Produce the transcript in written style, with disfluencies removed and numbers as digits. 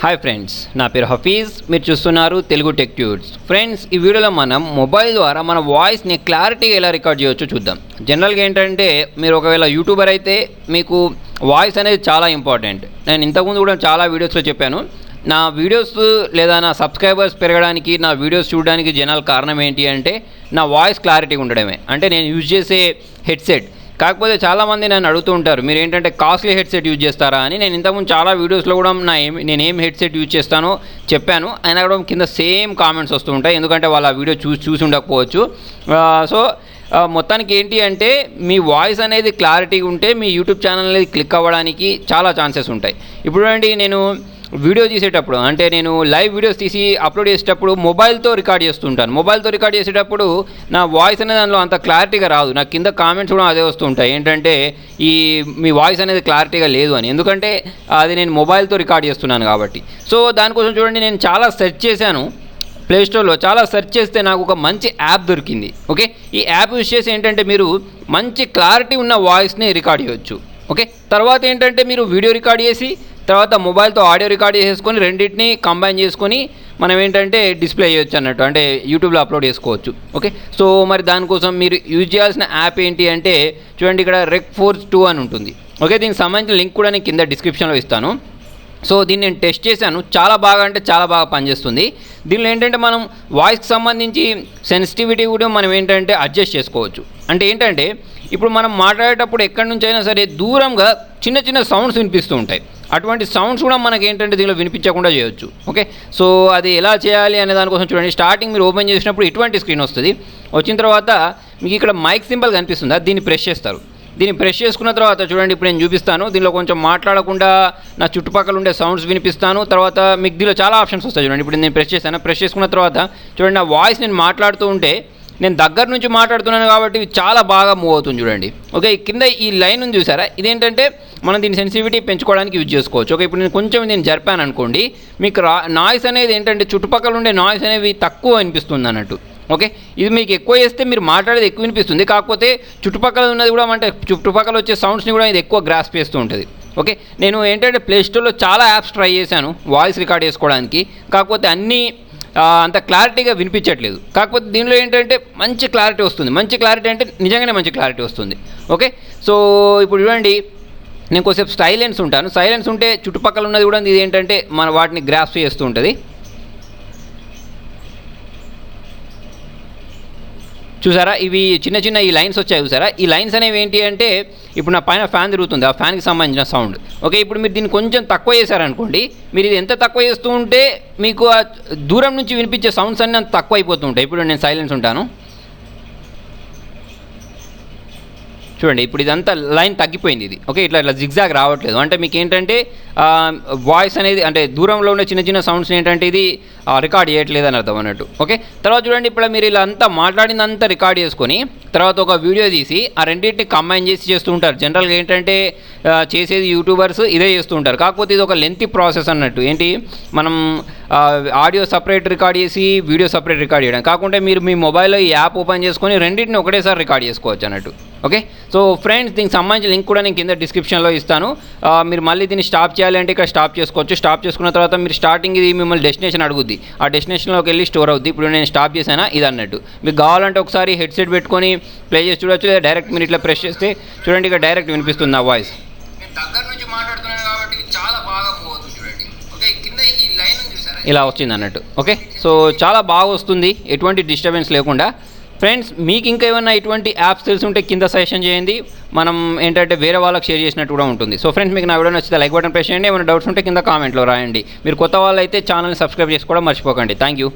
Hi friends, నా పేరు హఫీజ్. మీరు చూస్తున్నారు తెలుగు టెక్ ట్యూట్స్. ఫ్రెండ్స్, ఈ వీడియోలో మనం మొబైల్ ద్వారా మన వాయిస్ని క్లారిటీగా ఎలా రికార్డ్ చేయొచ్చో చూద్దాం. జనరల్గా ఏంటంటే మీరు ఒకవేళ యూట్యూబర్ అయితే మీకు వాయిస్ అనేది చాలా ఇంపార్టెంట్. నేను ఇంతకుముందు కూడా చాలా వీడియోస్లో చెప్పాను. నా వీడియోస్ లేదా నా సబ్స్క్రైబర్స్ పెరగడానికి, నా వీడియోస్ చూడడానికి జనాల కారణం ఏంటి అంటే నా వాయిస్ క్లారిటీ ఉండడమే. అంటే నేను యూజ్ చేసే హెడ్సెట్. కాకపోతే చాలామంది నన్ను అడుగుతూ ఉంటారు, మీరు ఏంటంటే కాస్ట్లీ హెడ్సెట్ యూజ్ చేస్తారా అని. నేను ఇంతకుముందు చాలా వీడియోస్లో కూడా నేను ఏం హెడ్సెట్ యూజ్ చేస్తానో చెప్పాను. అయినా కూడా కింద సేమ్ కామెంట్స్ వస్తూ ఉంటాయి, ఎందుకంటే వాళ్ళు ఆ వీడియో చూసి ఉండకపోవచ్చు. సో మొత్తానికి ఏంటి అంటే మీ వాయిస్ అనేది క్లారిటీగా ఉంటే మీ యూట్యూబ్ ఛానల్ అనేది క్లిక్ అవ్వడానికి చాలా ఛాన్సెస్ ఉంటాయి. ఇప్పుడు అండి, నేను వీడియో తీసేటప్పుడు, అంటే నేను లైవ్ వీడియోస్ తీసి అప్లోడ్ చేసేటప్పుడు మొబైల్తో రికార్డ్ చేస్తుంటాను. మొబైల్తో రికార్డ్ చేసేటప్పుడు నా వాయిస్ అనేది దానిలో అంత క్లారిటీగా రాదు. నాకు కింద కామెంట్స్ కూడా అదే వస్తుంటాయి, ఏంటంటే మీ వాయిస్ అనేది క్లారిటీగా లేదు అని. ఎందుకంటే అది నేను మొబైల్తో రికార్డ్ చేస్తున్నాను కాబట్టి. సో దానికోసం చూడండి, నేను చాలా సెర్చ్ చేశాను. ప్లేస్టోర్లో చాలా సెర్చ్ చేస్తే నాకు ఒక మంచి యాప్ దొరికింది. ఓకే, ఈ యాప్ యూజ్ చేసి ఏంటంటే మీరు మంచి క్లారిటీ ఉన్న వాయిస్ని రికార్డ్ చేయొచ్చు. ఓకే, తర్వాత ఏంటంటే మీరు వీడియో రికార్డ్ చేసి తర్వాత మొబైల్తో ఆడియో రికార్డ్ చేసేసుకొని రెండింటిని కంబైన్ చేసుకొని మనం ఏంటంటే డిస్ప్లే చేయొచ్చు అన్నట్టు, అంటే యూట్యూబ్లో అప్లోడ్ చేసుకోవచ్చు. ఓకే, సో మరి దానికోసం మీరు యూజ్ చేయాల్సిన యాప్ ఏంటి అంటే చూడండి, ఇక్కడ రెక్ ఫోర్స్ 2 అని ఉంటుంది. ఓకే, దీనికి సంబంధించిన లింక్ కూడా నేను కింద డిస్క్రిప్షన్లో ఇస్తాను. సో దీన్ని నేను టెస్ట్ చేశాను, చాలా బాగా అంటే చాలా బాగా పనిచేస్తుంది. దీనిలో ఏంటంటే మనం వాయిస్కి సంబంధించి సెన్సిటివిటీ కూడా మనం ఏంటంటే అడ్జస్ట్ చేసుకోవచ్చు. అంటే ఏంటంటే ఇప్పుడు మనం మాట్లాడేటప్పుడు ఎక్కడి నుంచి అయినా సరే దూరంగా చిన్న చిన్న సౌండ్స్ వినిపిస్తూ ఉంటాయి. అటువంటి సౌండ్స్ కూడా మనకి ఏంటంటే దీనిలో వినిపించకుండా చేయొచ్చు. ఓకే, సో అది ఎలా చేయాలి అనే దానికోసం చూడండి, స్టార్టింగ్ మీరు ఓపెన్ చేసినప్పుడు ఇటువంటి స్క్రీన్ వస్తుంది. వచ్చిన తర్వాత మీకు ఇక్కడ మైక్ సింబల్ కనిపిస్తుందా, దీన్ని ప్రెస్ చేస్తారు. దీన్ని ప్రెస్ చేసుకున్న తర్వాత చూడండి, ఇప్పుడు నేను చూపిస్తాను. దీనిలో కొంచెం మాట్లాడకుండా నా చుట్టుపక్కల ఉండే సౌండ్స్ వినిపిస్తాను. తర్వాత మీకు దీనిలో చాలా ఆప్షన్స్ వస్తాయి చూడండి. ఇప్పుడు నేను ప్రెస్ చేశాను. ప్రెస్ చేసుకున్న తర్వాత చూడండి, నా వాయిస్ నేను మాట్లాడుతూ ఉంటే నేను దగ్గర నుంచి మాట్లాడుతున్నాను కాబట్టి చాలా బాగా మూవ్ అవుతుంది చూడండి. ఓకే, కింద ఈ లైన్ ఉంది చూసారా, ఇదేంటంటే మనం దీని సెన్సిటివిటీ పెంచుకోవడానికి యూజ్ చేసుకోవచ్చు. ఓకే, ఇప్పుడు నేను జరిపాను అనుకోండి, మీకు నాయిస్ అనేది ఏంటంటే చుట్టుపక్కల ఉండే నాయిస్ అనేవి తక్కువ వినిపిస్తుంది అన్నట్టు. ఓకే, ఇది మీకు ఎక్కువ చేస్తే మీరు మాట్లాడేది ఎక్కువ వినిపిస్తుంది, కాకపోతే చుట్టుపక్కల ఉన్నది కూడా అంటే చుట్టుపక్కల వచ్చే సౌండ్స్ని కూడా ఇది ఎక్కువ గ్రాస్ప్ చేస్తూ ఉంటుంది. ఓకే, నేను ఏంటంటే ప్లేస్టోర్లో చాలా యాప్స్ ట్రై చేశాను వాయిస్ రికార్డ్ చేసుకోవడానికి, కాకపోతే అన్నీ అంత క్లారిటీగా వినిపించట్లేదు. కాకపోతే దీనిలో ఏంటంటే మంచి క్లారిటీ వస్తుంది. మంచి క్లారిటీ అంటే నిజంగానే మంచి క్లారిటీ వస్తుంది. ఓకే, సో ఇప్పుడు చూడండి, నేను కొద్దిసేపు సైలెన్స్ ఉంటాను. సైలెన్స్ ఉంటే చుట్టుపక్కల ఉన్నది కూడా ఇది ఏంటంటే మన వాటిని గ్రాస్ప్ చేస్తూ ఉంటుంది. చూసారా, ఇవి చిన్న చిన్న ఈ లైన్స్ వచ్చాయి చూసారా. ఈ లైన్స్ అనేవి ఏంటి అంటే ఇప్పుడు నా పైన ఫ్యాన్ తిరుగుతుంది, ఆ ఫ్యాన్కి సంబంధించిన సౌండ్. ఓకే, ఇప్పుడు మీరు దీన్ని కొంచెం తక్కువ చేశారనుకోండి, మీరు ఇది ఎంత తక్కువ చేస్తూ ఉంటే మీకు ఆ దూరం నుంచి వినిపించే సౌండ్స్ అన్నీ అంత తక్కువ అయిపోతూ ఉంటాయి. ఇప్పుడు నేను సైలెన్స్ ఉంటాను చూడండి, ఇప్పుడు ఇదంతా లైన్ తగ్గిపోయింది ఇది. ఓకే, ఇట్లా జిగ్జాగ్ రావట్లేదు. అంటే మీకు ఏంటంటే వాయిస్ అనేది అంటే దూరంలో ఉన్న చిన్న చిన్న సౌండ్స్ ఏంటంటే ఇది రికార్డ్ చేయట్లేదు అని అర్థం అన్నట్టు. ఓకే, తర్వాత చూడండి, ఇప్పుడు మీరు ఇలా అంతా మాట్లాడిందంతా రికార్డ్ చేసుకొని తర్వాత ఒక వీడియో తీసి ఆ రెండింటిని కంబైన్ చేసి చేస్తూ ఉంటారు. జనరల్గా ఏంటంటే చేసేది యూట్యూబర్స్ ఇదే చేస్తూ ఉంటారు. కాకపోతే ఇది ఒక లెంతీ ప్రాసెస్ అన్నట్టు. ఏంటి, మనం ఆడియో సపరేట్ రికార్డ్ చేసి వీడియో సపరేట్ రికార్డ్ చేయడం కాకుండా మీరు మీ మొబైల్లో ఈ యాప్ ఓపెన్ చేసుకొని రెండింటిని ఒకటేసారి రికార్డ్ చేసుకోవచ్చు అన్నట్టు. ఓకే, సో ఫ్రెండ్స్, దీనికి సంబంధించిన లింక్ కూడా నేను కింద డిస్క్రిప్షన్లో ఇస్తాను. మీరు మళ్ళీ దీన్ని స్టాప్ చేయాలంటే ఇక్కడ స్టాప్ చేసుకోవచ్చు. స్టాప్ చేసుకున్న తర్వాత మీరు స్టార్టింగ్ ఇది మిమ్మల్ని డెస్టినేషన్ అడుగుద్ది, ఆ డెస్టినేషన్లోకి వెళ్ళి స్టోర్ అవుద్ది. ఇప్పుడు నేను స్టాప్ చేశానా ఇది అన్నట్టు. మీకు కావాలంటే ఒకసారి హెడ్సెట్ పెట్టుకొని ప్లే చేసి చూడొచ్చు, లేదా డైరెక్ట్ మీరు ఇట్లా ప్రెస్ చేస్తే చూడండి, ఇక్కడ డైరెక్ట్ వినిపిస్తుంది నా వాయిస్. నేను దగ్గర నుంచి మాట్లాడుతున్నాను కాబట్టి చాలా బాగా మూవ్ అవుతుంది చూడండి. ఓకే, కింద ఈ లైన్ చూసారా, ఇలా వచ్చింది అన్నట్టు. ఓకే, సో చాలా బాగా వస్తుంది, ఎటువంటి డిస్టర్బెన్స్ లేకుండా. ఫ్రెండ్స్, మీకు ఇంకా ఏమైనా ఇటువంటి యాప్స్ తెలిసి ఉంటే కింద సజెషన్ చేయండి. మనం ఏంటంటే వేరే వాళ్ళకి షేర్ చేసినట్టు కూడా ఉంటుంది. సో ఫ్రెండ్స్, మీకు నా వీడియో నచ్చితే లైక్ బటన్ ప్రెస్ చేయండి. ఏమైనా డౌట్స్ ఉంటే కింద కామెంట్లో రాయండి. మీరు కొత్త వాళ్ళు అయితే ఛానల్ని సబ్స్క్రైబ్ చేసుకోవడం మర్చిపోకండి. Thank you.